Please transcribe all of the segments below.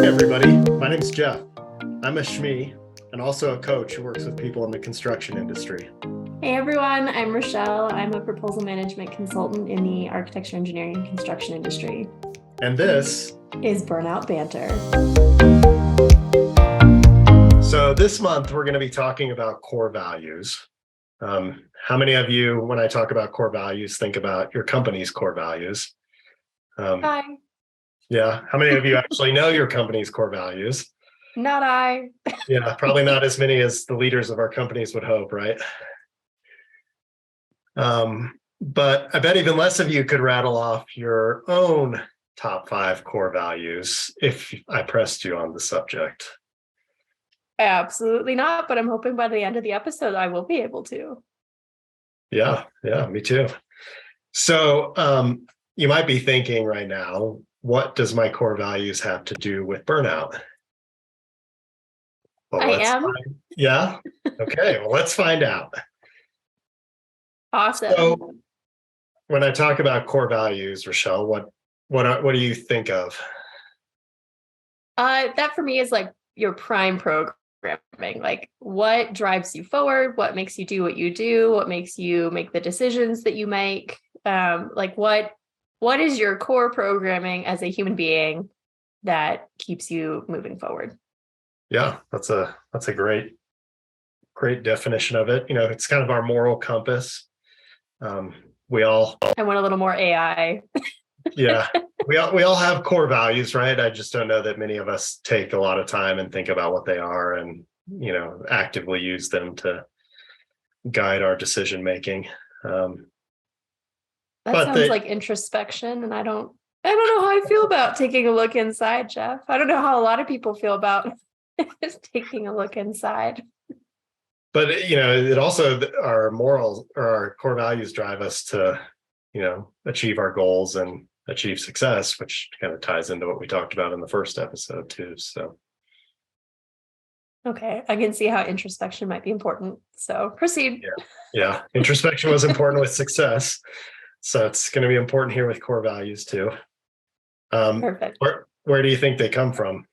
Hey everybody, my name's Jeff. I'm a SME and also a coach who works with people in the construction industry. Hey everyone, I'm Rochelle. I'm a proposal management consultant in the architecture, engineering, and construction industry. And this is Burnout Banter. So this month we're going to be talking about core values. How many of you, when I talk about core values, think about your company's core values? Hi. Yeah. How many of you actually know your company's core values? Not I. Yeah, probably not as many as the leaders of our companies would hope, right? But I bet even less of you could rattle off your own top 5 core values if I pressed you on the subject. Absolutely not, but I'm hoping by the end of the episode I will be able to. Yeah, me too. So you might be thinking right now, what does my core values have to do with burnout? Well, I am. Yeah. Okay. Well, let's find out. Awesome. So when I talk about core values, Rochelle, what do you think of? That for me is like your prime programming. Like what drives you forward, what makes you do what you do, what makes you make the decisions that you make. Like what is your core programming as a human being that keeps you moving forward? Yeah, that's a great definition of it. You know, it's kind of our moral compass. We all I want a little more AI. Yeah, we all have core values, right? I just don't know that many of us take a lot of time and think about what they are and, you know, actively use them to guide our decision making. That sounds like introspection, and I don't know how I feel about taking a look inside, Jeff. I don't know how a lot of people feel about taking a look inside. But, you know, it also, our morals or our core values drive us to, you know, achieve our goals and achieve success, which kind of ties into what we talked about in the first episode too. So. Okay, I can see how introspection might be important. So proceed. Yeah. Introspection was important with success. So it's going to be important here with core values too. Perfect. Where do you think they come from?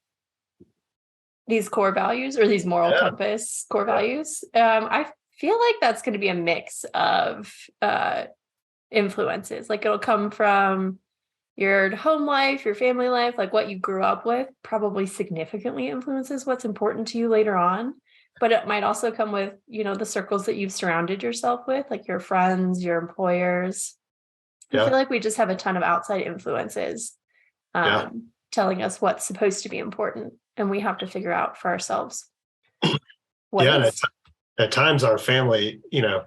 These core values or these moral compass core values? I feel like that's going to be a mix of influences. Like it'll come from your home life, your family life, like what you grew up with probably significantly influences what's important to you later on. But it might also come with, you know, the circles that you've surrounded yourself with, like your friends, your employers. I feel like we just have a ton of outside influences telling us what's supposed to be important. And we have to figure out for ourselves. At times our family, you know,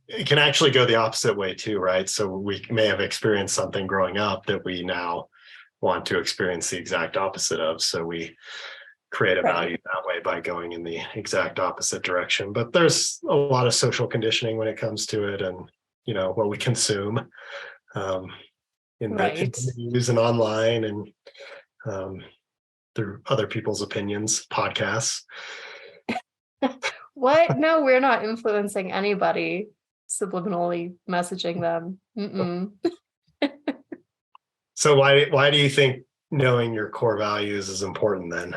it can actually go the opposite way too, right? So we may have experienced something growing up that we now want to experience the exact opposite of. So we create a value that way by going in the exact opposite direction. But there's a lot of social conditioning when it comes to it, and you know what we consume in the news and online and through other people's opinions, podcasts. What? No, we're not influencing anybody. Subliminally messaging them. So why do you think knowing your core values is important then?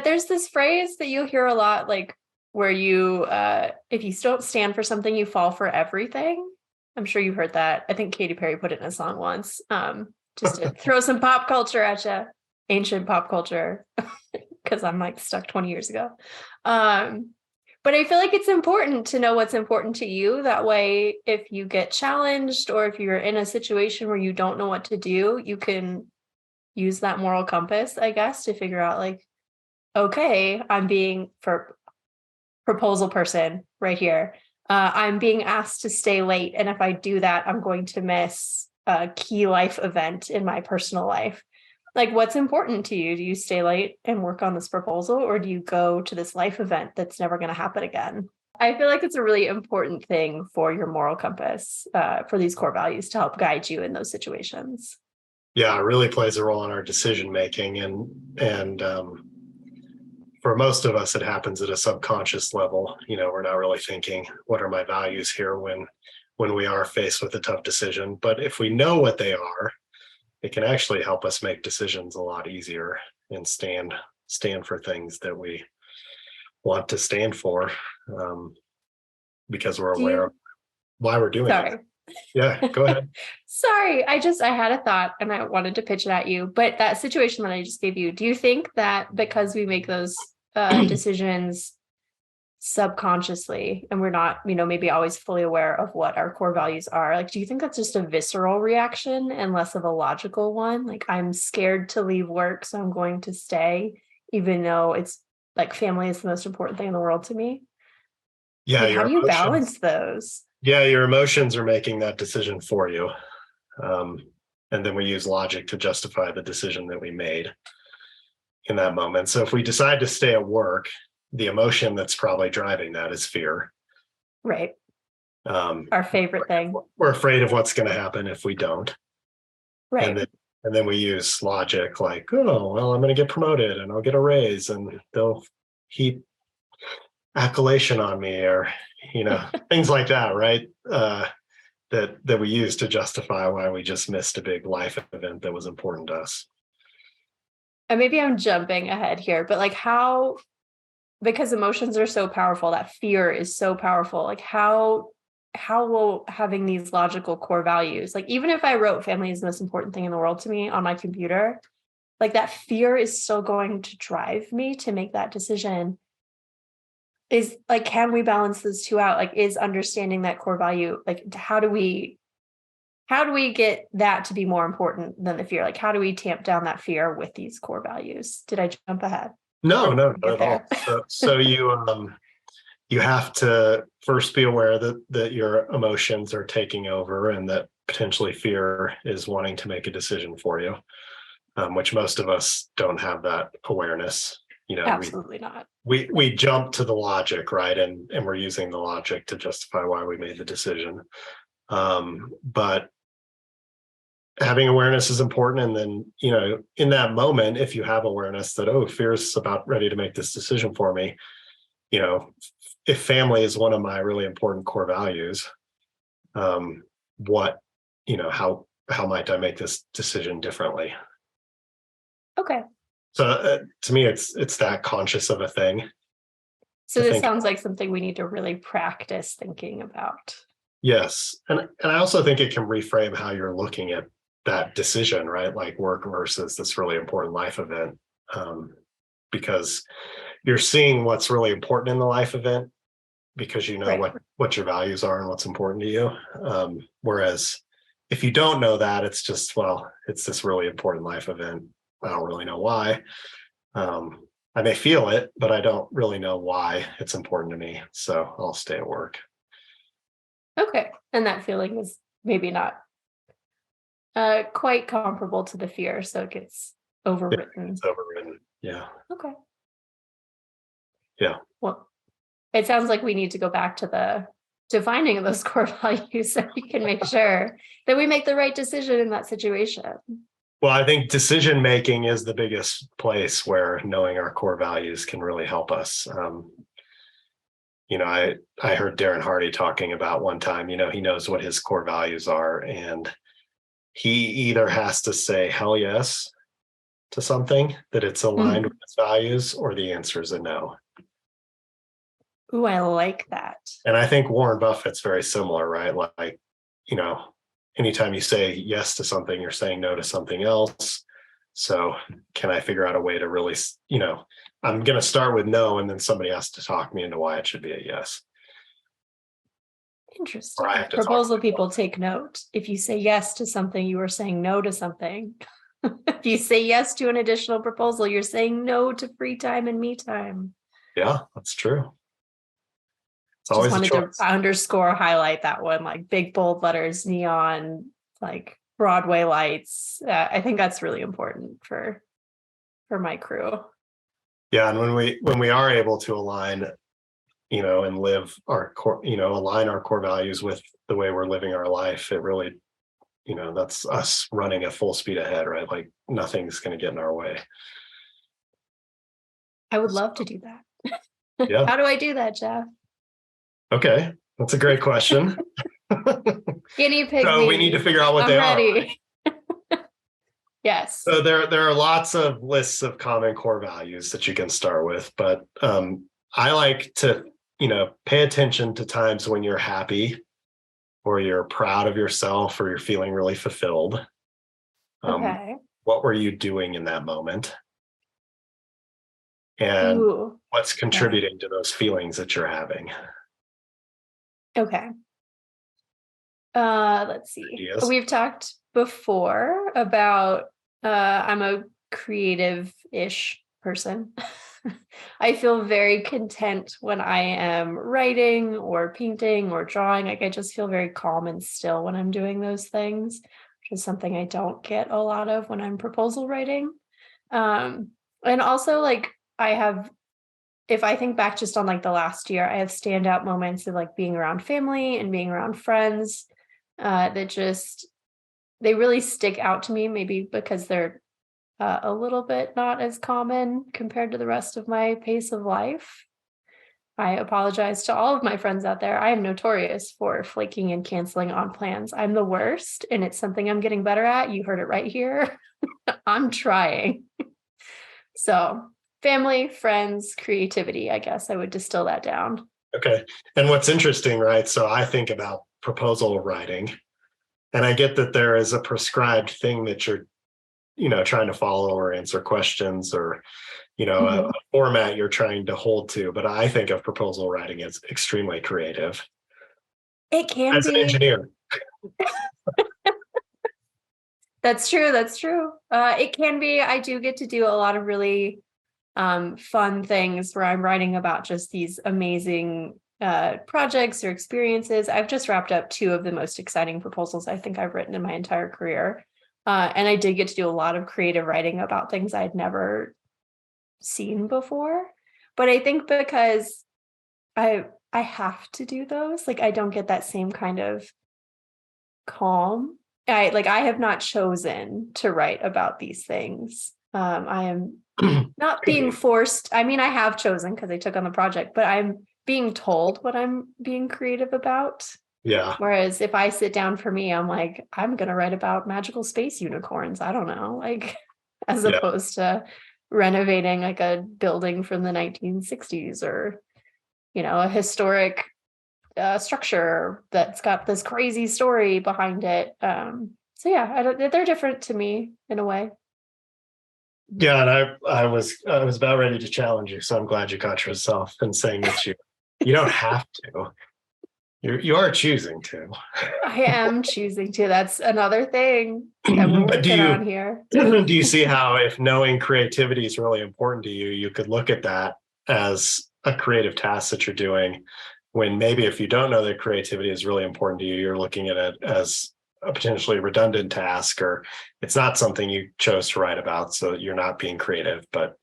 There's this phrase that you'll hear a lot, like where you if you don't stand for something, you fall for everything. I'm sure you've heard that. I think Katy Perry put it in a song once. Just to throw some pop culture at you, ancient pop culture, because I'm like stuck 20 years ago. But I feel like it's important to know what's important to you. That way, if you get challenged or if you're in a situation where you don't know what to do, you can use that moral compass, I guess, to figure out like, okay, I'm being, for proposal person right here, I'm being asked to stay late. And if I do that, I'm going to miss a key life event in my personal life. Like, what's important to you? Do you stay late and work on this proposal, or do you go to this life event that's never going to happen again? I feel like it's a really important thing for your moral compass, for these core values to help guide you in those situations. Yeah, it really plays a role in our decision making, and for most of us, it happens at a subconscious level. You know, we're not really thinking, "What are my values here?" when we are faced with a tough decision. But if we know what they are, it can actually help us make decisions a lot easier and stand for things that we want to stand for, because we're Do aware you, of why we're doing it. sorry. Yeah, go ahead. Sorry, I had a thought and I wanted to pitch it at you, but that situation that I just gave you, do you think that because we make those decisions subconsciously and we're not, maybe always fully aware of what our core values are, like, do you think that's just a visceral reaction and less of a logical one? Like, I'm scared to leave work, so I'm going to stay, even though it's like family is the most important thing in the world to me. Yeah, Like, how your do you emotions. balance those? Yeah, your emotions are making that decision for you. Um, and then we use logic to justify the decision that we made in that moment. So if we decide to stay at work, the emotion that's probably driving that is fear. Right. Um, Our favorite thing. we're afraid of what's going to happen if we don't. And Right. then and then we use logic like, oh, well, I'm going to get promoted and I'll get a raise and they'll heap accolation on me, or things like that, right? That we use to justify why we just missed a big life event that was important to us. And maybe I'm jumping ahead here, but like because emotions are so powerful, that fear is so powerful. Like how will having these logical core values, like even if I wrote family is the most important thing in the world to me on my computer, like that fear is still going to drive me to make that decision. Is like, can we balance those two out? Like, is understanding that core value, like how do we get that to be more important than the fear? Like, how do we tamp down that fear with these core values? Did I jump ahead? No, Or no, not get at all. there? So you have to first be aware that your emotions are taking over and that potentially fear is wanting to make a decision for you, which most of us don't have that awareness. Absolutely not. We jump to the logic, right? And we're using the logic to justify why we made the decision. But having awareness is important. And then, in that moment, if you have awareness that, oh, fear's about ready to make this decision for me, if family is one of my really important core values, what, how might I make this decision differently? Okay. So to me, it's that conscious of a thing So to this think. sounds like something we need to really practice thinking about. Yes. And I also think it can reframe how you're looking at that decision, right? Like work versus this really important life event. Because you're seeing what's really important in the life event because you know Right. what your values are and what's important to you. Whereas if you don't know that, it's just, well, it's this really important life event. I don't really know why. I may feel it, but I don't really know why it's important to me. So I'll stay at work. Okay. And that feeling is maybe not quite comparable to the fear. So it gets overwritten. It's overridden. Yeah. Okay. Yeah. Well, it sounds like we need to go back to the defining of those core values so we can make sure that we make the right decision in that situation. Well, I think decision making is the biggest place where knowing our core values can really help us. I heard Darren Hardy talking about one time, he knows what his core values are, and he either has to say hell yes to something that it's aligned with his values, or the answer is a no. Ooh, I like that. And I think Warren Buffett's very similar, right? Like, anytime you say yes to something, you're saying no to something else. So can I figure out a way to really, I'm going to start with no, and then somebody has to talk me into why it should be a yes. Interesting. Or I have to Proposal people take note. If you say yes to something, you are saying no to something. If you say yes to an additional proposal, you're saying no to free time and me time. Yeah, that's true. It's Just always a wanted to choice. underscore, highlight that one, like big bold letters, neon, like Broadway lights. I think that's really important for my crew. Yeah, and when we are able to align, and live our core, align our core values with the way we're living our life, it really, that's us running at full speed ahead, right? Like nothing's going to get in our way. I would love to do that. Yeah. How do I do that, Jeff? Okay, that's a great question. Guinea pig So me. we need to figure out what I'm they ready. are. Yes. So there are lots of lists of common core values that you can start with, but I like to, pay attention to times when you're happy or you're proud of yourself or you're feeling really fulfilled. Um, Okay. what were you doing in that moment? And Ooh. what's Okay. contributing to those feelings that you're having? Okay. Let's see. Ideas? We've talked before about I'm a creative-ish person. I feel very content when I am writing or painting or drawing. Like I just feel very calm and still when I'm doing those things, which is something I don't get a lot of when I'm proposal writing. Um, and also like I have if I think back just on like the last year, I have standout moments of like being around family and being around friends that just they really stick out to me, maybe because they're a little bit not as common compared to the rest of my pace of life. I apologize to all of my friends out there. I am notorious for flaking and canceling on plans. I'm the worst, and it's something I'm getting better at. You heard it right here. I'm trying. So, family, friends, creativity, I guess I would distill that down. Okay. And what's interesting, right? So I think about proposal writing, and I get that there is a prescribed thing that you're, trying to follow or answer questions or, a Mhm. format you're trying to hold to. But I think of proposal writing as extremely creative It can as an be. engineer. That's true. That's true. It can be. I do get to do a lot of really fun things where I'm writing about just these amazing projects or experiences. I've just wrapped up two of the most exciting proposals I think I've written in my entire career. And I did get to do a lot of creative writing about things I'd never seen before. But I think because I have to do those, like I don't get that same kind of calm. I have not chosen to write about these things. I am not Could being be. forced. I mean, I have chosen because I took on the project, but I'm being told what I'm being creative about. Yeah. Whereas if I sit down for me, I'm like, I'm gonna write about magical space unicorns. I don't know, like as Yeah. opposed to renovating like a building from the 1960s or a historic structure that's got this crazy story behind it. So yeah, they're different to me in a way. Yeah. And I was about ready to challenge you. So I'm glad you caught yourself in saying that you don't have to. You are choosing to. I am choosing to. That's another thing that we're But do working on you here. do you see how if knowing creativity is really important to you, you could look at that as a creative task that you're doing when maybe if you don't know that creativity is really important to you, you're looking at it as a potentially redundant task or it's not something you chose to write about, so you're not being creative. But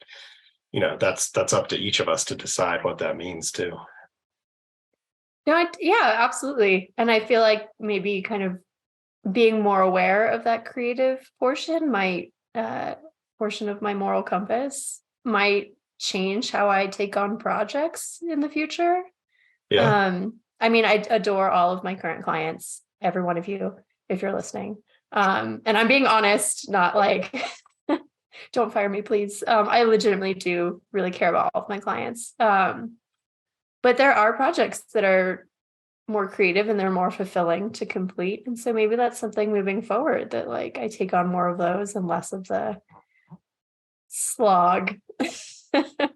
that's up to each of us to decide what that means too. No, yeah, absolutely. And I feel like maybe kind of being more aware of that creative portion might portion of my moral compass might change how I take on projects in the future. Yeah. I mean, I adore all of my current clients, every one of you, if you're listening. And I'm being honest, not like don't fire me, please. I legitimately do really care about all of my clients. But there are projects that are more creative and they're more fulfilling to complete. And so maybe that's something moving forward that like I take on more of those and less of the slog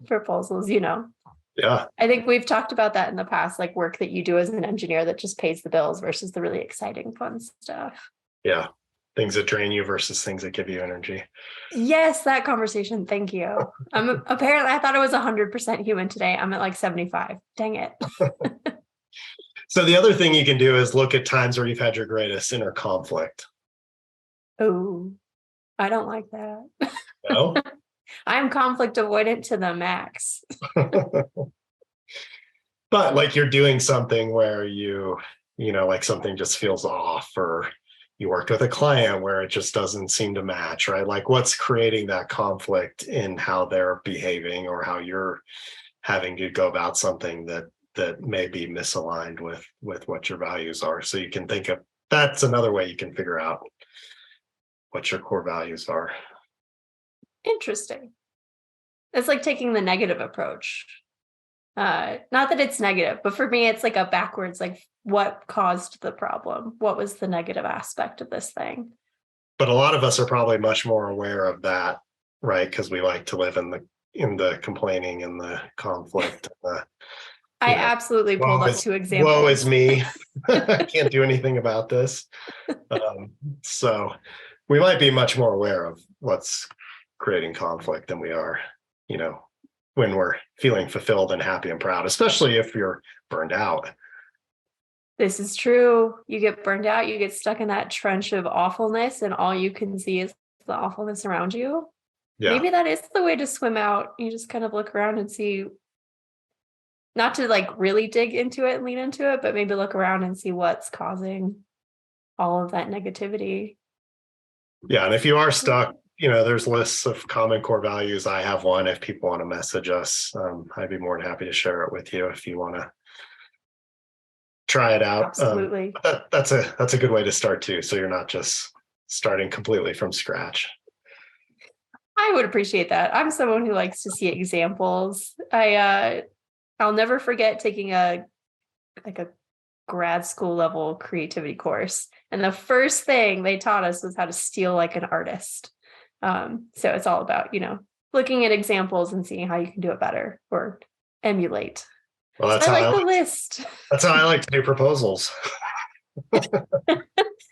proposals. Yeah. I think we've talked about that in the past, like work that you do as an engineer that just pays the bills versus the really exciting, fun stuff. Yeah. Things that drain you versus things that give you energy. Yes, that conversation. Thank you. Apparently I thought it was 100% human today. I'm at like 75. Dang it. So the other thing you can do is look at times where you've had your greatest inner conflict. Oh, I don't like that. No? I'm conflict avoidant to the max. But like you're doing something where like something just feels off, or you worked with a client where it just doesn't seem to match, right? Like what's creating that conflict in how they're behaving or how you're having to go about something that may be misaligned with what your values are. So you can think of that's another way you can figure out what your core values are. Interesting. It's like taking the negative approach. Not that it's negative, but for me, it's like a backwards, like what caused the problem? What was the negative aspect of this thing? But a lot of us are probably much more aware of that, right? Because we like to live in the complaining and the conflict. I absolutely pulled up two woe examples. is me. I can't do anything about this. So we might be much more aware of what's creating conflict than we are, when we're feeling fulfilled and happy and proud, especially if you're burned out. This is true. You get burned out, you get stuck in that trench of awfulness, and all you can see is the awfulness around you. Yeah. Maybe that is the way to swim out. You just kind of look around and see, not to like really dig into it and lean into it, but maybe look around and see what's causing all of that negativity. Yeah. And if you are stuck, there's lists of common core values. I have one. If people want to message us, I'd be more than happy to share it with you if you want to try it out. Absolutely. That's a good way to start too. So you're not just starting completely from scratch. I would appreciate that. I'm someone who likes to see examples. I'll never forget taking a grad school level creativity course. And the first thing they taught us was how to steal like an artist. So it's all about, looking at examples and seeing how you can do it better or emulate. Well, that's so how I like the list. That's how I like to do proposals.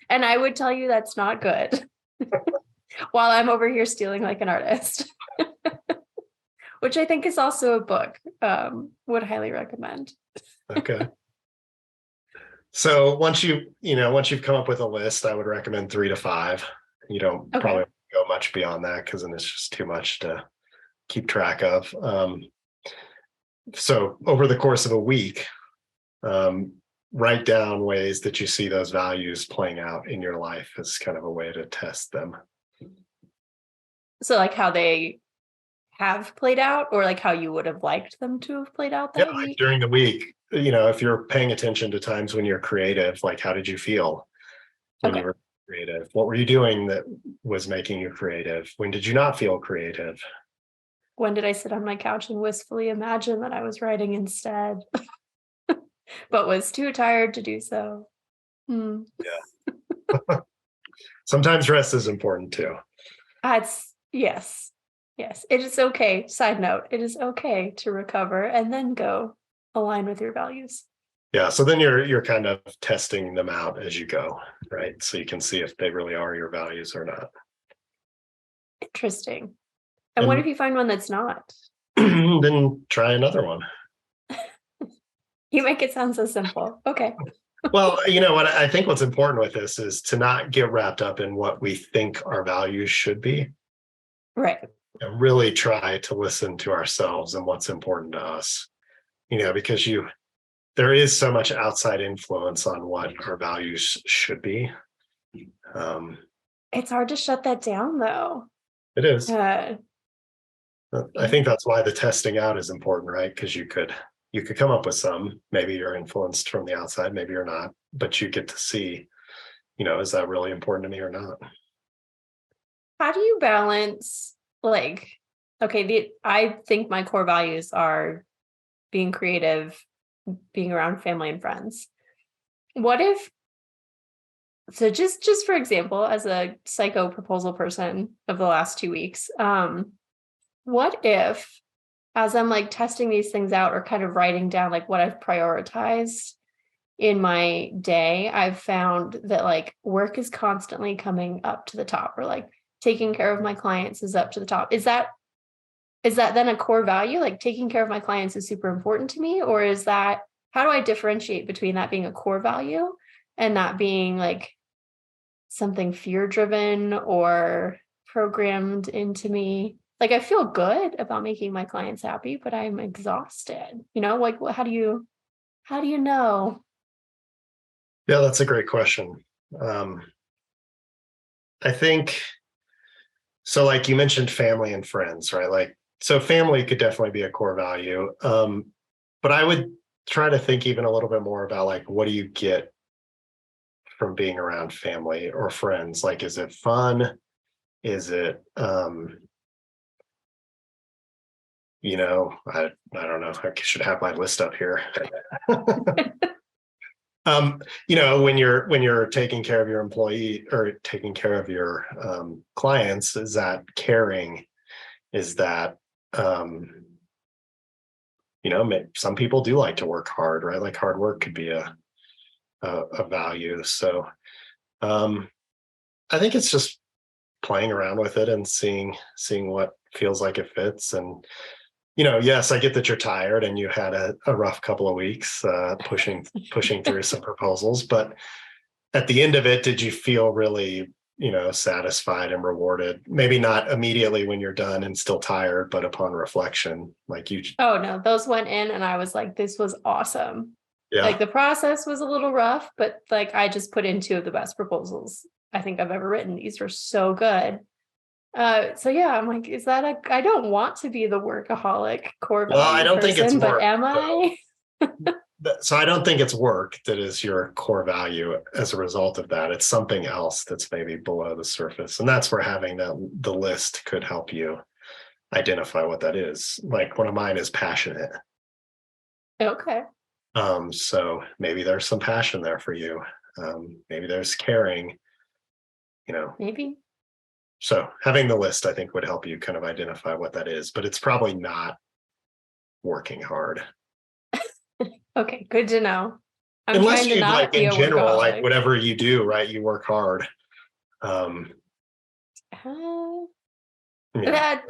And I would tell you that's not good. While I'm over here stealing like an artist. Which I think is also a book. Would highly recommend. Okay. So once you've come up with a list, I would recommend 3 to 5. You don't probably go much beyond that because then it's just too much to keep track of. So over the course of a week, write down ways that you see those values playing out in your life as kind of a way to test them. So like how they have played out, or like how you would have liked them to have played out that week? Like during the week, if you're paying attention to times when you're creative, like how did you feel when you were creative? What were you doing that was making you creative? When did you not feel creative? When did I sit on my couch and wistfully imagine that I was writing instead, but was too tired to do so? Yeah. Sometimes rest is important too. Yes. It is okay. Side note, it is okay to recover and then go align with your values. Yeah. So then you're kind of testing them out as you go, right? So you can see if they really are your values or not. Interesting. And what if you find one that's not? Then try another one. You make it sound so simple. Okay. Well, what I think what's important with this is to not get wrapped up in what we think our values should be. Right. And really try to listen to ourselves and what's important to us, because there is so much outside influence on what our values should be. It's hard to shut that down though. It is. I think that's why the testing out is important, right? Because you could come up with some, maybe you're influenced from the outside, maybe you're not, but you get to see, is that really important to me or not? How do you balance I think my core values are being creative, being around family and friends. What if, so just for example, as a psycho proposal person of the last 2 weeks, what if, as I'm like testing these things out or kind of writing down like what I've prioritized in my day, I've found that like work is constantly coming up to the top, or like taking care of my clients is up to the top. Is that then a core value? Like taking care of my clients is super important to me? Or is that, how do I differentiate between that being a core value and that being like something fear driven or programmed into me? Like I feel good about making my clients happy, but I'm exhausted, like how do you know? Yeah, that's a great question. I think, so like you mentioned family and friends, right? Like, so family could definitely be a core value. But I would try to think even a little bit more about like, what do you get from being around family or friends? Like, is it fun? Is it, I don't know. I should have my list up here. When you're taking care of your employee or taking care of your clients, is that caring? Is that, some people do like to work hard, right? Like hard work could be a value. So I think it's just playing around with it and seeing what feels like it fits. And yes, I get that you're tired and you had a rough couple of weeks pushing through some proposals, but at the end of it, did you feel really, satisfied and rewarded? Maybe not immediately when you're done and still tired, but upon reflection, like you. Oh no, those went in and I was like, this was awesome. Like Yeah. the process was a little rough, but like I just put in two of the best proposals I think I've ever written. These were so good. So yeah, I'm like, I don't want to be the workaholic core Well, I value don't think it's person, but work, am though. I? So I don't think it's work that is your core value as a result of that. It's something else that's maybe below the surface. And that's where having the list could help you identify what that is. Like one of mine is passionate. Okay. So maybe there's some passion there for you. Maybe there's caring, you know. Maybe. So having the list, I think, would help you kind of identify what that is, but it's probably not working hard. Okay, good to know. I'm Unless trying to you not like be in a general, like workaholic. whatever you do, right? You work hard. Um, Uh, yeah. that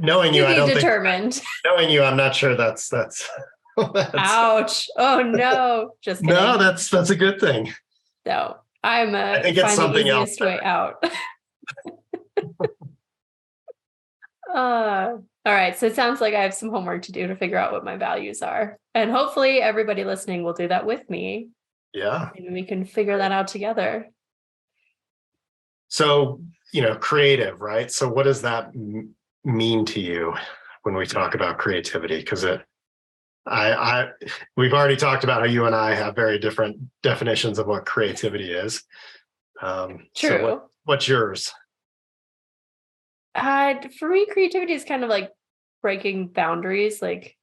Knowing you, to I be don't think determined. knowing you, I'm not sure that's that's Ouch. Oh no. Just no, kidding. that's a good thing. No, I'm I think it's find the something else easiest there. way out. All right. So it sounds like I have some homework to do to figure out what my values are. And hopefully everybody listening will do that with me. Yeah. Maybe we can figure that out together. So, creative, right? So what does that mean to you when we talk about creativity? Because we've already talked about how you and I have very different definitions of what creativity is. So True. what's yours? For me, creativity is kind of like breaking boundaries. Like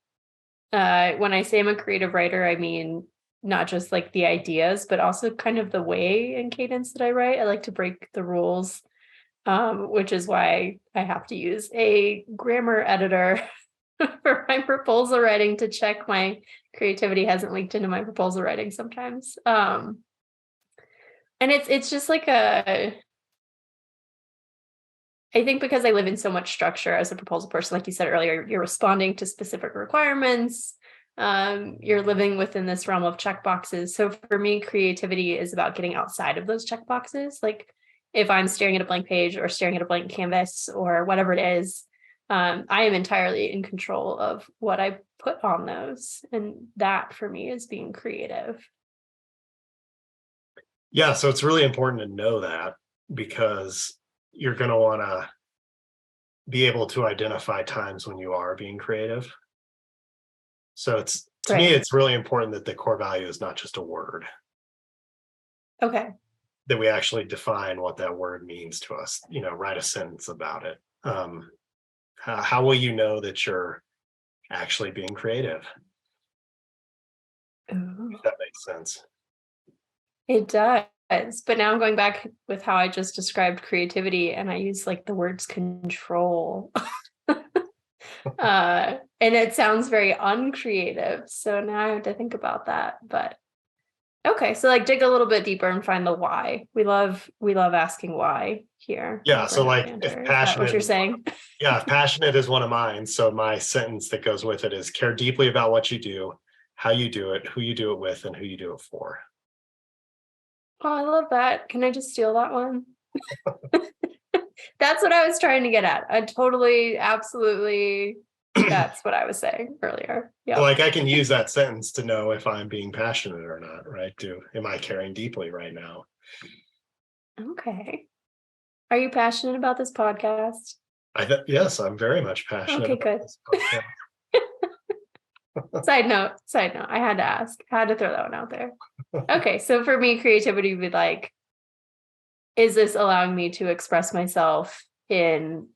when I say I'm a creative writer, I mean not just like the ideas, but also kind of the way and cadence that I write. I like to break the rules, which is why I have to use a grammar editor for my proposal writing to check my creativity hasn't leaked into my proposal writing sometimes. And it's just like I think because I live in so much structure as a proposal person, like you said earlier, you're responding to specific requirements. You're living within this realm of checkboxes. So for me, creativity is about getting outside of those checkboxes. Like if I'm staring at a blank page or staring at a blank canvas or whatever it is, I am entirely in control of what I put on those. And that for me is being creative. Yeah, so it's really important to know that because you're going to want to be able to identify times when you are being creative. So to me, Right. it's really important that the core value is not just a word, Okay. that we actually define what that word means to us, write a sentence about it. How will you know that you're actually being creative? Ooh. If that makes sense. It does. But now I'm going back with how I just described creativity and I use like the words control. And it sounds very uncreative. So now I have to think about that. But okay, so like dig a little bit deeper and find the why. We love asking why here Yeah. on So Burnout like if Banter. Is that what passionate you're is saying? yeah, if passionate is one of mine. So my sentence that goes with it is care deeply about what you do, how you do it, who you do it with, and who you do it for. Oh, I love that. Can I just steal that one? That's what I was trying to get at. I totally, absolutely, that's what I was saying earlier. So Yep. like I can use that sentence to know if I'm being passionate or not, right? Am I caring deeply right now? Okay. Are you passionate about this podcast? Yes, I'm very much passionate Okay, about good. this podcast. Side note, I had to ask. I had to throw that one out there. Okay, so for me, creativity would be like, is this allowing me to express myself in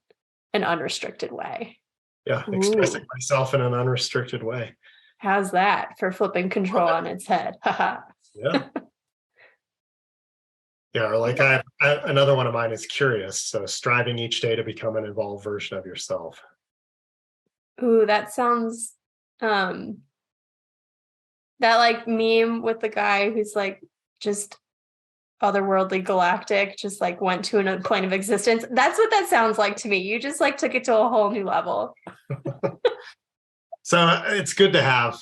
an unrestricted way. Yeah, Ooh, expressing myself in an unrestricted way. how's that for flipping control on its head? Haha. Yeah. Yeah, or like another one of mine is curious. So striving each day to become an evolved version of yourself. Ooh, that sounds that like meme with the guy who's like just otherworldly galactic, just like went to another plane of existence. That's what that sounds like to me. You just like took it to a whole new level. So it's good to have.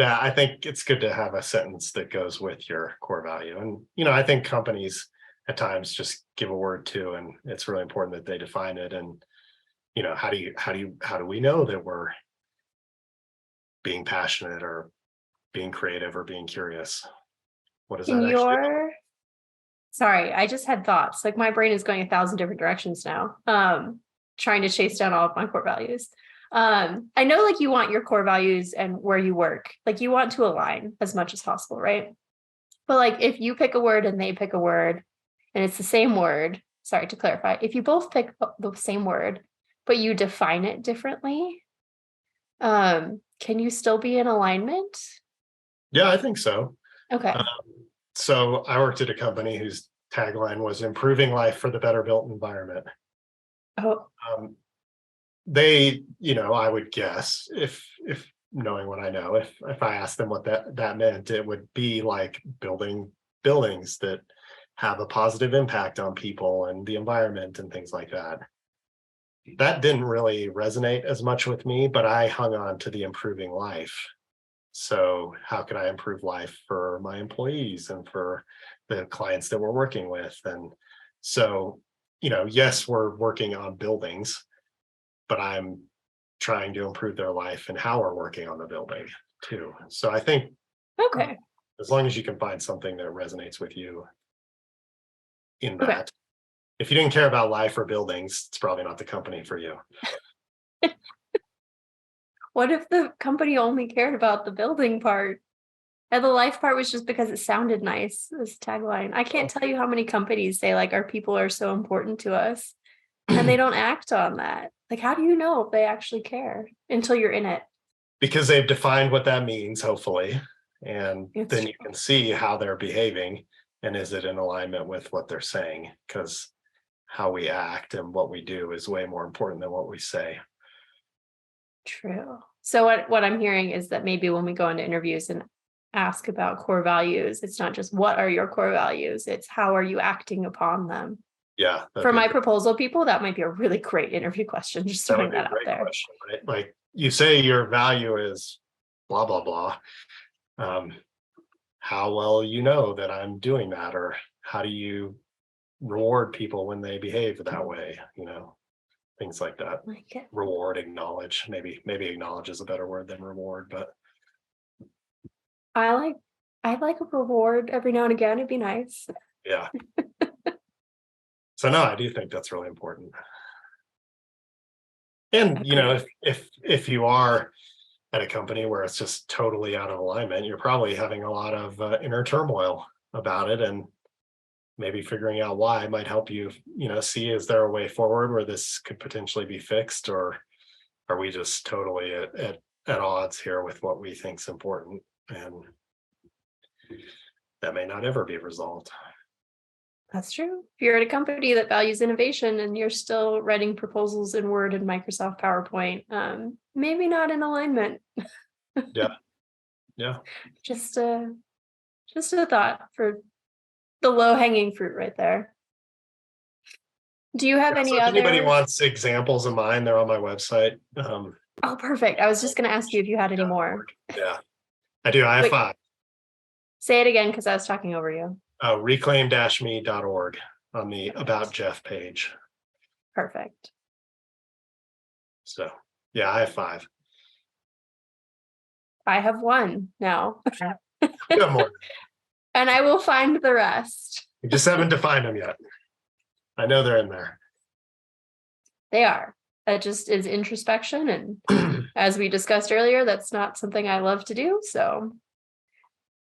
I think it's good to have a sentence that goes with your core value. And, I think companies at times just give a word to, and it's really important that they define it. And, how do we know that we're being passionate or being creative or being curious? What does In that actually look your Sorry, I just had thoughts. Like my brain is going 1,000 different directions now. Trying to chase down all of my core values. I know like you want your core values and where you work, like you want to align as much as possible, right? But like if you pick a word and they pick a word and it's the same word, sorry to clarify, if you both pick the same word, but you define it differently, can you still be in alignment? Yeah, I think so. Okay. Um, so I worked at a company whose tagline was improving life for the better built environment. Oh, Um, they, I would guess if knowing what I know, if I asked them what that meant, it would be like building buildings that have a positive impact on people and the environment and things like that. That didn't really resonate as much with me, but I hung on to the improving life. So how can I improve life for my employees and for the clients that we're working with? And so, yes, we're working on buildings, but I'm trying to improve their life and how we're working on the building too. So I think okay. as long as you can find something that resonates with you in Okay. that, if you didn't care about life or buildings, it's probably not the company for you. What if the company only cared about the building part and the life part was just because it sounded nice, this tagline? I can't tell you how many companies say like our people are so important to us and they don't act on that. Like, how do you know if they actually care until you're in it? Because they've defined what that means, hopefully. And It's then you can see how they're behaving and is it in alignment with what they're saying? Because how we act and what we do is way more important than what we say. true. So what I'm hearing is that maybe when we go into interviews and ask about core values, it's not just what are your core values, it's how are you acting upon them. Yeah, For my proposal people, that might be a really great interview question. Just that throwing would be a that out great there. question, right? Like you say your value is blah, blah, blah. Um, how well you know that I'm doing that, or how do you reward people when they behave that way, things like that. Like it. Reward, acknowledge, maybe acknowledge is a better word than reward, but I like I'd like a reward every now and again. It'd be nice. yeah. So no, I do think that's really important. And Agreed. if you are at a company where it's just totally out of alignment, you're probably having a lot of inner turmoil about it, and maybe figuring out why might help you, see is there a way forward where this could potentially be fixed, or are we just totally at odds here with what we think is important, and that may not ever be resolved. That's true. If you're at a company that values innovation and you're still writing proposals in Word and Microsoft PowerPoint, maybe not in alignment. Yeah, yeah. Just a thought for the low hanging fruit right there. Do you have Yeah, so any if anybody other? wants examples of mine, they're on my website. Oh, perfect. I was just going to ask you if you had any more. Yeah, I do. I have Wait, 5. say it again because I was talking over you. Reclaim-me.org on the About Jeff page. Perfect. So yeah, I have 5. I have one now, You have more. and I will find the rest. You just haven't defined them yet. I know they're in there. They are. That just is introspection. And as we discussed earlier, that's not something I love to do. So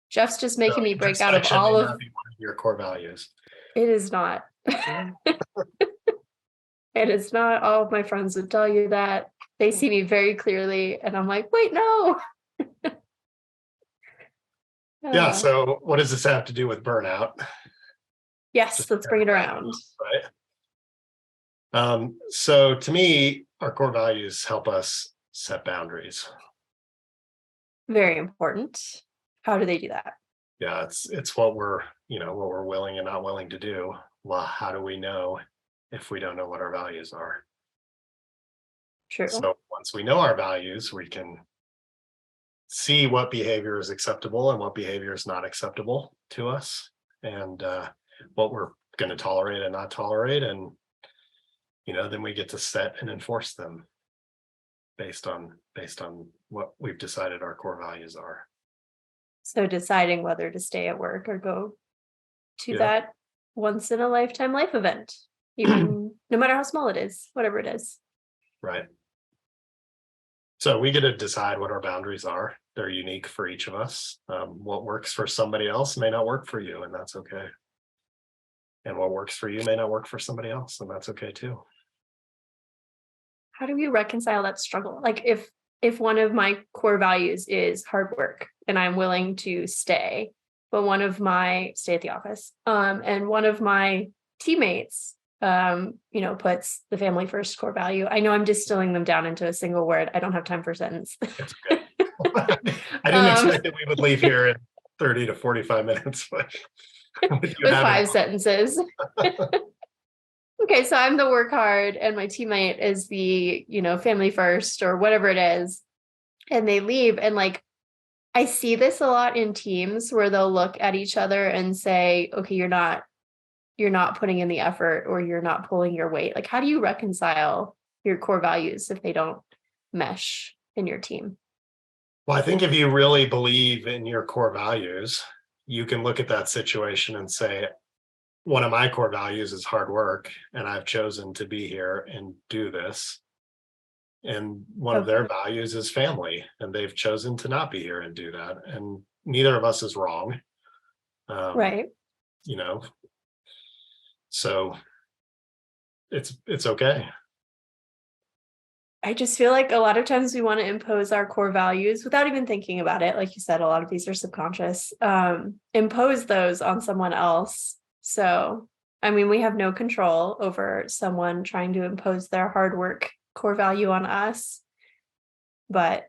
Jeff's just So making me break out of introspection all may of not be one of your core values. it is not. And it's not all of my friends would tell you that. They see me very clearly, and I'm like, wait, no. Yeah. Uh, So what does this have to do with burnout? yes, Just let's kind bring of it wrap it around. up, right? So to me, our core values help us set boundaries. Very important. How do they do that? Yeah, it's what we're, what we're willing and not willing to do. Well, how do we know if we don't know what our values are? True. So once we know our values, we can see what behavior is acceptable and what behavior is not acceptable to us, and what we're going to tolerate and not tolerate, and then we get to set and enforce them based on what we've decided our core values are. So deciding whether to stay at work or go to Yeah. that once in a lifetime life event, even no matter how small it is, whatever it is. Right. So we get to decide what our boundaries are. They're unique for each of us. What works for somebody else may not work for you, and that's okay. And what works for you may not work for somebody else, and that's okay too. How do we reconcile that struggle? Like if one of my core values is hard work and I'm willing to stay, but one of my stay at the office, and one of my teammates puts the family first core value. I know I'm distilling them down into a single word. I don't have time for a sentence. It's okay. I didn't um, expect that we would leave here in 30 to 45 minutes, but with you with having 5 sentences. Okay, so I'm the work hard and my teammate is the, family first or whatever it is. And they leave. And like, I see this a lot in teams where they'll look at each other and say, okay, you're not putting in the effort or you're not pulling your weight. Like, how do you reconcile your core values if they don't mesh in your team? well, I think if you really believe in your core values, you can look at that situation and say, one of my core values is hard work, and I've chosen to be here and do this. And one of their Okay. values is family, and they've chosen to not be here and do that. And neither of us is wrong. Um, Right. you know, so it's okay. I just feel like a lot of times we want to impose our core values without even thinking about it. Like you said, a lot of these are subconscious. Impose those on someone else. So, I mean, we have no control over someone trying to impose their hard work core value on us. But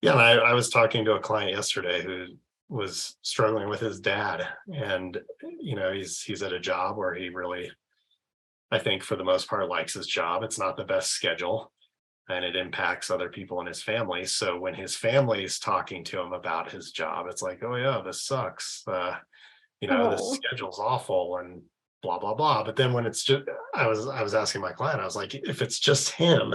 Yeah, and I was talking to a client yesterday who was struggling with his dad, and he's at a job where he really, I think for the most part, likes his job. It's not the best schedule, and it impacts other people in his family. So when his family's talking to him about his job, it's like, oh yeah, this sucks. This oh, schedule's awful and blah blah blah. But then when it's just, I was asking my client, I was like, if it's just him,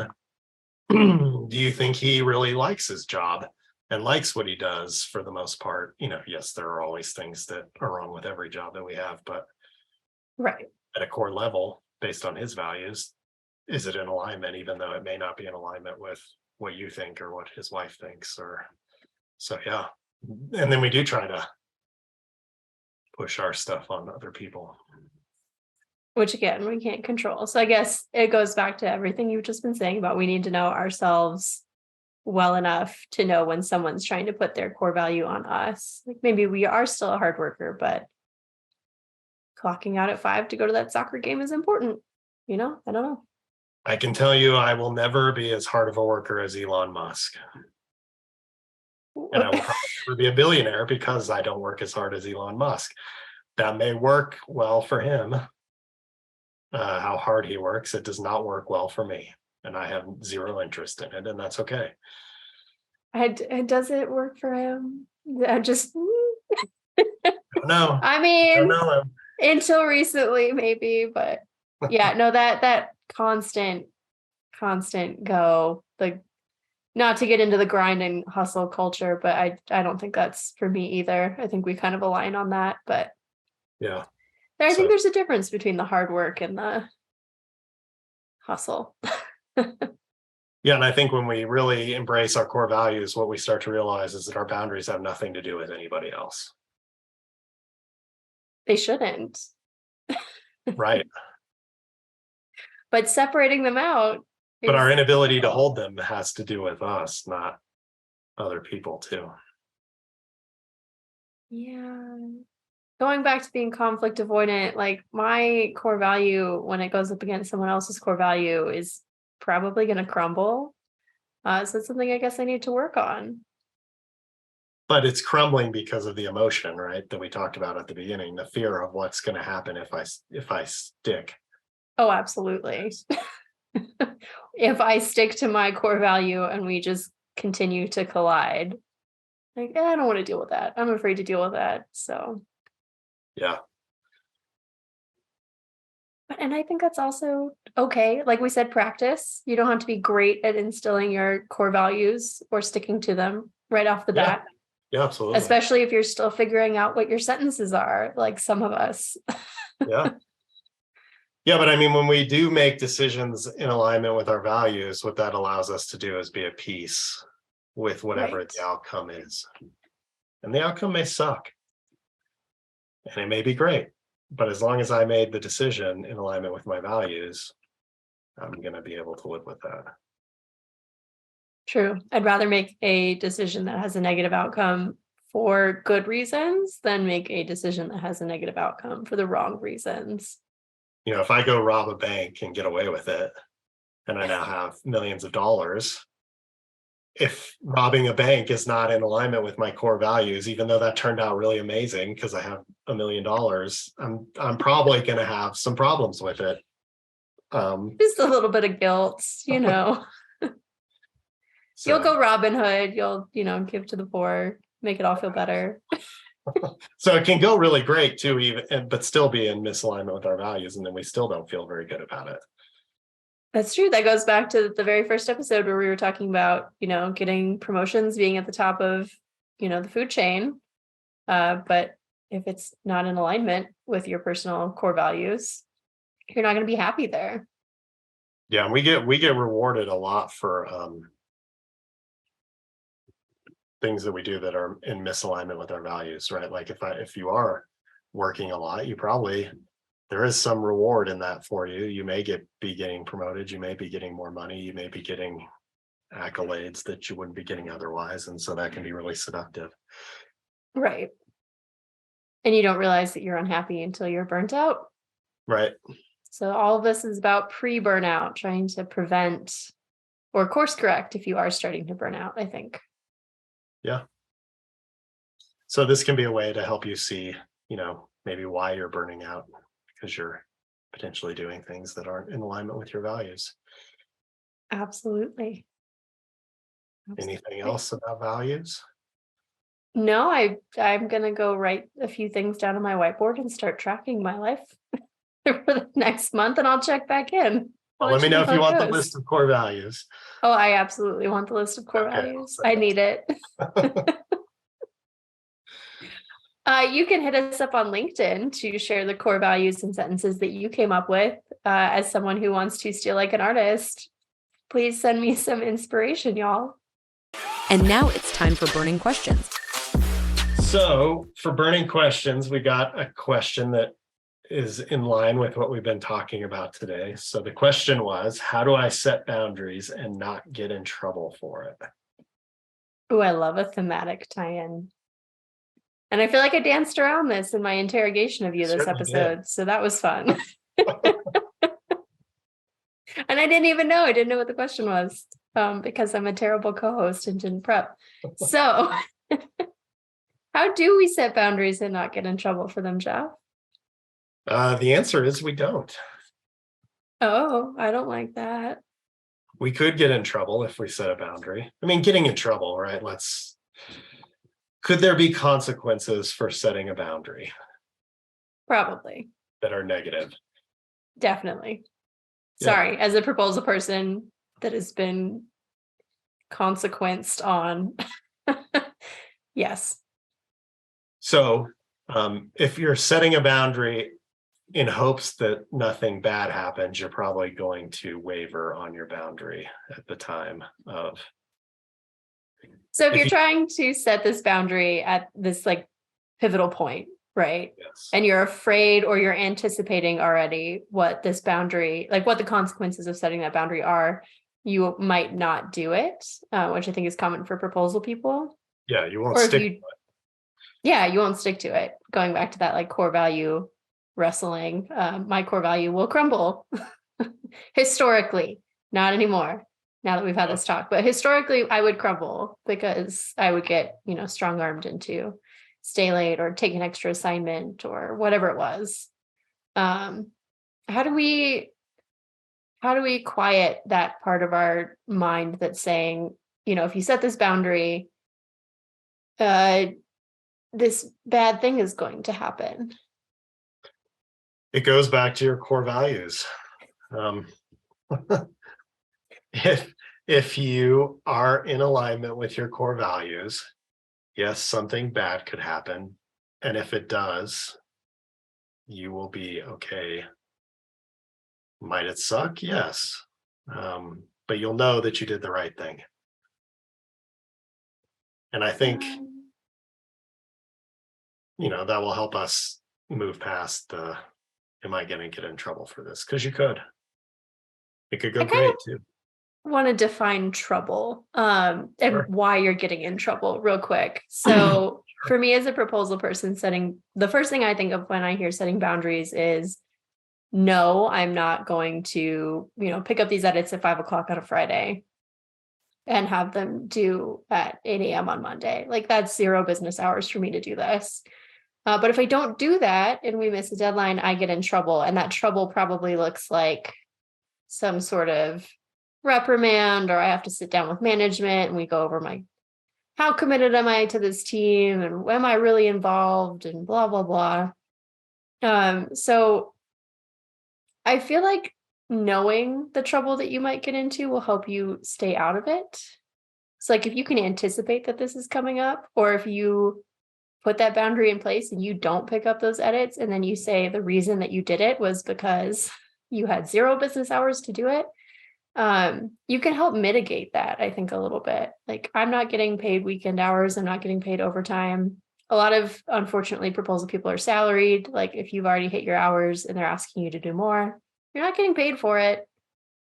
do you think he really likes his job and likes what he does for the most part? Yes, there are always things that are wrong with every job that we have, but right. at a core level, based on his values, is it in alignment, even though it may not be in alignment with what you think or what his wife thinks? Or so, yeah. And then we do try to push our stuff on other people. Which again, we can't control. So I guess it goes back to everything you've just been saying about we need to know ourselves well enough to know when someone's trying to put their core value on us. Like maybe we are still a hard worker, but clocking out at 5 to go to that soccer game is important. I don't know. I can tell you, I will never be as hard of a worker as Elon Musk. And I will probably never be a billionaire because I don't work as hard as Elon Musk. That may work well for him, how hard he works. It does not work well for me. And I have zero interest in it. And that's okay. Does it work for him? I just, No, I I don't mean, know. until recently, maybe, but yeah, no, that constant go, like not to get into the grind and hustle culture, but I don't think that's for me either. I think we kind of align on that, but Yeah. I think So, there's a difference between the hard work and the hustle. yeah. And I think when we really embrace our core values, what we start to realize is that our boundaries have nothing to do with anybody else. They shouldn't. Right. But separating them out. But our inability to difficult. hold them has to do with us, not other people too. Yeah. Going back to being conflict avoidant, like my core value, when it goes up against someone else's core value, is probably going to crumble. So it's something I guess I need to work on. But it's crumbling because of the emotion, right? That we talked about at the beginning, the fear of what's going to happen if I stick. Oh, absolutely. If I stick to my core value and we just continue to collide, like, I don't want to deal with that. I'm afraid to deal with that. So, Yeah. and I think that's also okay. Like we said, practice. You don't have to be great at instilling your core values or sticking to them right off the Yeah. bat, Yeah, absolutely. especially if you're still figuring out what your sentences are, like some of us. Yeah. Yeah, but I mean, when we do make decisions in alignment with our values, what that allows us to do is be at peace with whatever Right. the outcome is. And the outcome may suck. And it may be great. But as long as I made the decision in alignment with my values, I'm going to be able to live with that. True. I'd rather make a decision that has a negative outcome for good reasons than make a decision that has a negative outcome for the wrong reasons. You know, if I go rob a bank and get away with it, and I now have millions of dollars, if robbing a bank is not in alignment with my core values, even though that turned out really amazing because I have $1 million, I'm probably going to have some problems with it. Just a little bit of guilt, you know. So, You'll go Robin Hood, you'll, give to the poor, make it all feel better. so it can go really great too, but still be in misalignment with our values, and then we still don't feel very good about it. That's true. That goes back to the very first episode where we were talking about, getting promotions, being at the top of, the food chain. But if it's not in alignment with your personal core values, you're not going to be happy there. Yeah, and we get rewarded a lot for things that we do that are in misalignment with our values, right? Like if you are working a lot, there is some reward in that for you. You may be getting promoted, you may be getting more money, you may be getting accolades that you wouldn't be getting otherwise, and so that can be really seductive. Right. And you don't realize that you're unhappy until you're burnt out. Right. So all of this is about pre-burnout, trying to prevent or course correct if you are starting to burn out, I think. Yeah. So this can be a way to help you see, maybe why you're burning out, because you're potentially doing things that aren't in alignment with your values. Absolutely. Anything else about values? No, I'm gonna go write a few things down on my whiteboard and start tracking my life for the next month, and I'll check back in. Well, let me know if you want the list of core values. Oh, I absolutely want the list of core values. I need it. You can hit us up on LinkedIn to share the core values and sentences that you came up with. As someone who wants to steal like an artist, please send me some inspiration, y'all. And now it's time for burning questions. So for burning questions, we got a question that is in line with what we've been talking about today. So the question was, how do I set boundaries and not get in trouble for it? Oh, I love a thematic tie-in. And I feel like I danced around this in my interrogation of you this episode. So that was fun. And I didn't even know. I didn't know what the question was because I'm a terrible co-host and didn't prep. So how do we set boundaries and not get in trouble for them, Jeff? The answer is we don't. Oh, I don't like that. We could get in trouble if we set a boundary. I mean, getting in trouble, right? Could there be consequences for setting a boundary? Probably. That are negative? Definitely. Yeah. Sorry, as a proposal person that has been consequenced on. Yes. So if you're setting a boundary in hopes that nothing bad happens, you're probably going to waver on your boundary at the time of. So if you're trying to set this boundary at this like pivotal point, right? Yes. And you're afraid or you're anticipating already what this boundary, like what the consequences of setting that boundary are, you might not do it, which I think is common for proposal people. Yeah, you won't Or if stick you, yeah, you won't stick to it. Going back to that like core value wrestling, my core value will crumble historically, not anymore. Now that we've had this talk, but historically I would crumble because I would get, strong armed into stay late or take an extra assignment or whatever it was. How do we quiet that part of our mind that's saying, if you set this boundary, this bad thing is going to happen? it goes back to your core values. Um, if you are in alignment with your core values, yes, something bad could happen. And if it does, you will be okay. Might it suck? Yes. But you'll know that you did the right thing. And I think, that will help us move past the, am I going to get in trouble for this? Because you could. It could go great too. Want to define trouble and Sure. why you're getting in trouble real quick. So for me as a proposal person, the first thing I think of when I hear setting boundaries is, no, I'm not going to, pick up these edits at 5 o'clock on a Friday and have them due at 8 a.m. on Monday. Like that's 0 business hours for me to do this. But if I don't do that and we miss a deadline, I get in trouble. And that trouble probably looks like some sort of reprimand, or I have to sit down with management and we go over how committed am I to this team and am I really involved and blah, blah, blah. So I feel like knowing the trouble that you might get into will help you stay out of it. So like if you can anticipate that this is coming up, or if you put that boundary in place and you don't pick up those edits, and then you say the reason that you did it was because you had 0 business hours to do it, you can help mitigate that, I think, a little bit. Like I'm not getting paid weekend hours, I'm not getting paid overtime. A lot of, unfortunately, proposal people are salaried. Like if you've already hit your hours and they're asking you to do more, you're not getting paid for it.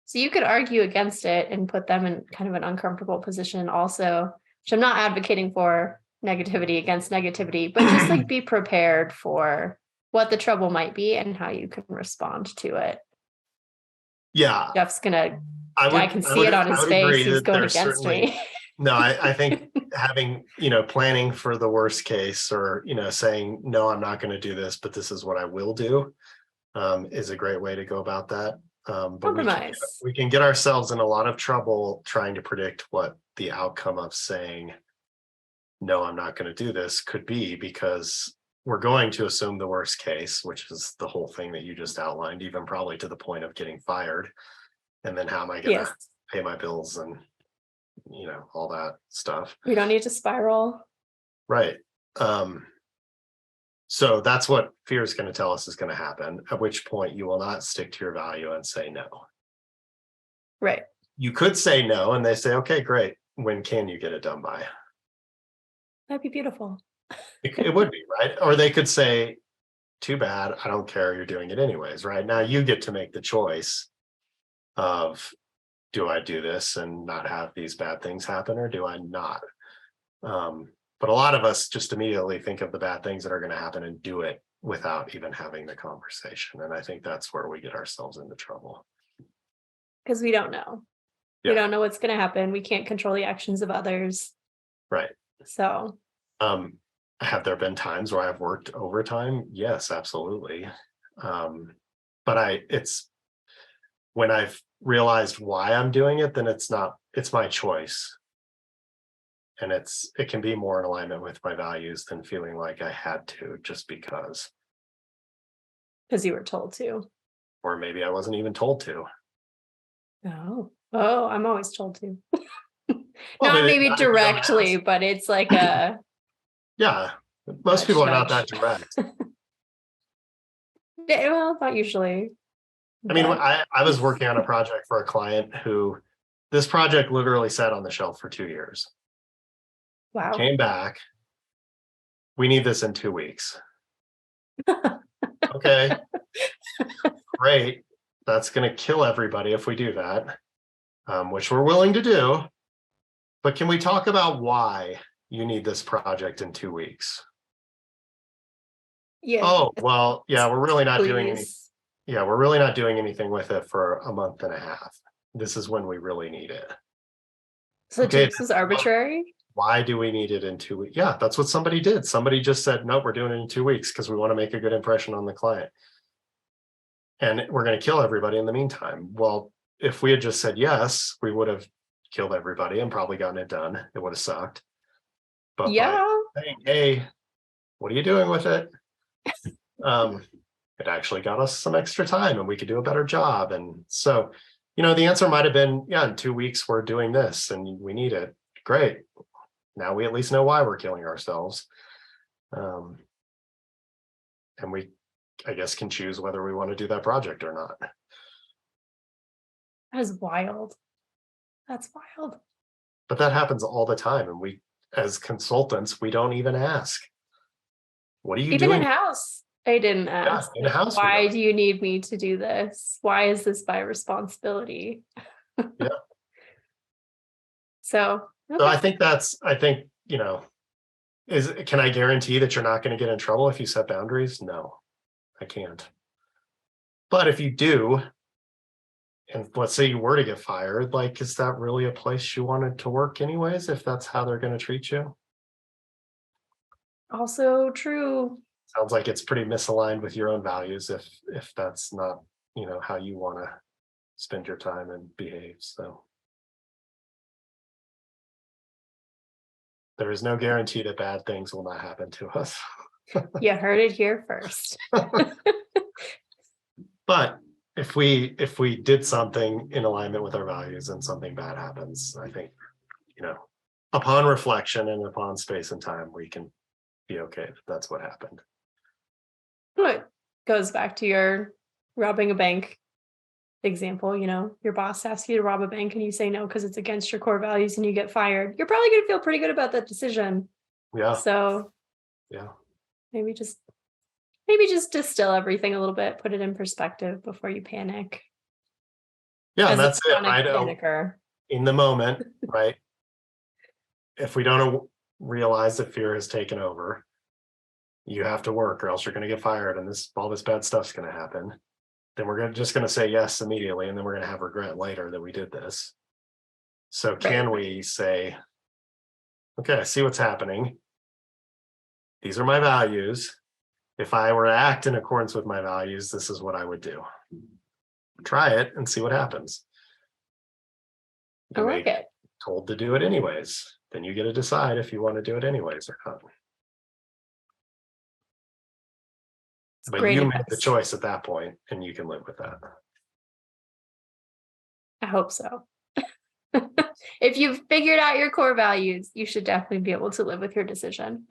So you could argue against it and put them in kind of an uncomfortable position also, which I'm not advocating for negativity against negativity, but just like be prepared for what the trouble might be and how you can respond to it. Yeah. Jeff's I can see it on his face. He's going against me. No, I think having, planning for the worst case, or, saying, no, I'm not going to do this, but this is what I will do, is a great way to go about that. But we can get ourselves in a lot of trouble trying to predict what the outcome of saying, no, I'm not going to do this could be, because we're going to assume the worst case, which is the whole thing that you just outlined, even probably to the point of getting fired. And then how am I going to pay my bills and, all that stuff. We don't need to spiral. Right. So that's what fear is going to tell us is going to happen, at which point you will not stick to your value and say no. Right. You could say no and they say, okay, great. When can you get it done by? That'd be beautiful. It would be, right? Or they could say, too bad, I don't care, you're doing it anyways, right? Now you get to make the choice of, do I do this and not have these bad things happen, or do I not? But a lot of us just immediately think of the bad things that are going to happen and do it without even having the conversation. And I think that's where we get ourselves into trouble. Because we don't know. Yeah. We don't know what's going to happen. We can't control the actions of others. Right. So. Have there been times where I've worked overtime? Yes, absolutely. But it's when I've realized why I'm doing it, then it's my choice. And it can be more in alignment with my values than feeling like I had to just because. Because you were told to. Or maybe I wasn't even told to. Oh, I'm always told to. Not maybe directly, but it's like a. Yeah, most people are not that direct. Yeah, well, not usually. I mean, I was working on a project for a client who this project literally sat on the shelf for 2 years. Wow. Came back. We need this in 2 weeks. Okay, great. That's going to kill everybody if we do that, which we're willing to do. But can we talk about why you need this project in 2 weeks? Yeah. Oh, well, yeah, we're really not doing any. Please. Yeah, we're really not doing anything with it for a month and a half. This is when we really need it. So Okay, 2 weeks is arbitrary. why do we need it in 2 weeks? Yeah, that's what somebody did. Somebody just said, nope, we're doing it in 2 weeks because we want to make a good impression on the client. And we're going to kill everybody in the meantime. Well, if we had just said yes, we would have killed everybody and probably gotten it done. It would have sucked. But Yeah. by saying, hey, what are you doing with it? It actually got us some extra time and we could do a better job. And so, the answer might have been, yeah, in 2 weeks we're doing this and we need it. Great. Now we at least know why we're killing ourselves. And we, I guess, can choose whether we want to do that project or not. That is wild. That's wild. But that happens all the time. And we, as consultants, we don't even ask. What are you Even doing? in-house, I didn't ask. Yeah, in-house, why do you need me to do this? Why is this my responsibility? Yeah. So, So okay. I think, can I guarantee that you're not going to get in trouble if you set boundaries? No, I can't. But if you do, and let's say you were to get fired, like, is that really a place you wanted to work anyways, if that's how they're going to treat you? Also true. Sounds like it's pretty misaligned with your own values if that's not, how you want to spend your time and behave. So there is no guarantee that bad things will not happen to us. You heard it here first. But if we did something in alignment with our values and something bad happens, I think, upon reflection and upon space and time, we can be okay if that's what happened. It goes back to your robbing a bank example. Your boss asks you to rob a bank and you say no because it's against your core values and you get fired. You're probably going to feel pretty good about that decision. Yeah. So yeah, maybe just distill everything a little bit, put it in perspective before you panic. Yeah, As and that's it. I know, in the moment, right? If we don't realize that fear has taken over, you have to work or else you're going to get fired and all this bad stuff's going to happen. Then we're just going to say yes immediately, and then we're going to have regret later that we did this. So can we say, okay, I see what's happening. These are my values. If I were to act in accordance with my values, this is what I would do. Try it and see what happens. I like it. Told to do it anyways. Then you get to decide if you want to do it anyways or not. But you made the choice at that point, and you can live with that. I hope so. If you've figured out your core values, you should definitely be able to live with your decision.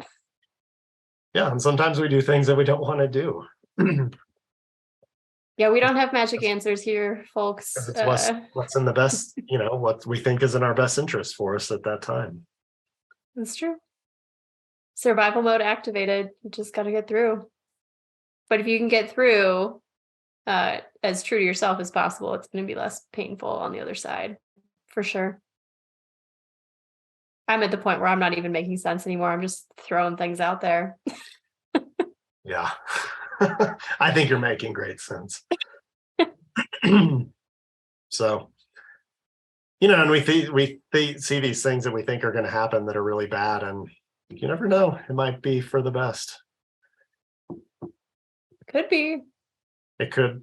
Yeah, and sometimes we do things that we don't want to do. Yeah, we don't have magic answers here, folks. It's what's in the best, what we think is in our best interest for us at that time. That's true. Survival mode activated. You just got to get through. But if you can get through as true to yourself as possible, it's going to be less painful on the other side, for sure. I'm at the point where I'm not even making sense anymore. I'm just throwing things out there. Yeah. I think you're making great sense. So, and we see these things that we think are going to happen that are really bad, and you never know. It might be for the best. Could be. It could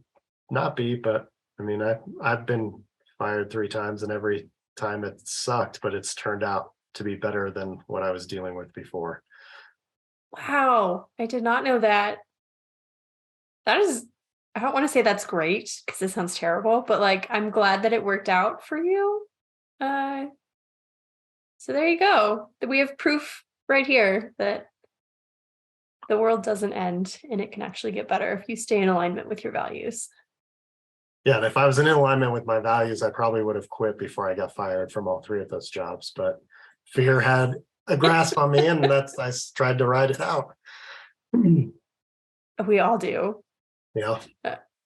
not be, but I mean, I've been fired 3 times, and every time it sucked, but it's turned out to be better than what I was dealing with before. Wow, I did not know that. That is, I don't want to say that's great because it sounds terrible, but I'm glad that it worked out for you. So there you go. We have proof right here that the world doesn't end and it can actually get better if you stay in alignment with your values. Yeah, and if I was in alignment with my values, I probably would have quit before I got fired from all 3 of those jobs, but fear had a grasp on me, and I tried to ride it out. We all do. Yeah.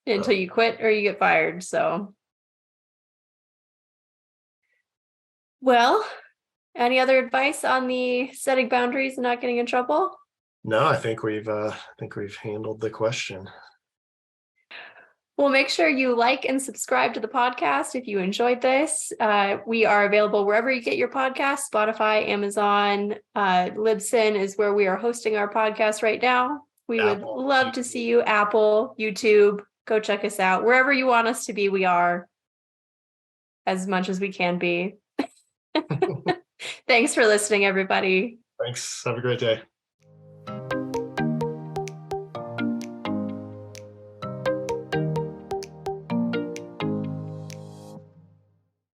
Until you quit or you get fired. So, well, any other advice on the setting boundaries and not getting in trouble? No, I think we've handled the question. Well, make sure you like and subscribe to the podcast if you enjoyed this. We are available wherever you get your podcasts, Spotify, Amazon, Libsyn is where we are hosting our podcast right now. We would Apple, love to see you. Apple, YouTube, go check us out. Wherever you want us to be, we are as much as we can be. Thanks for listening, everybody. Thanks. Have a great day.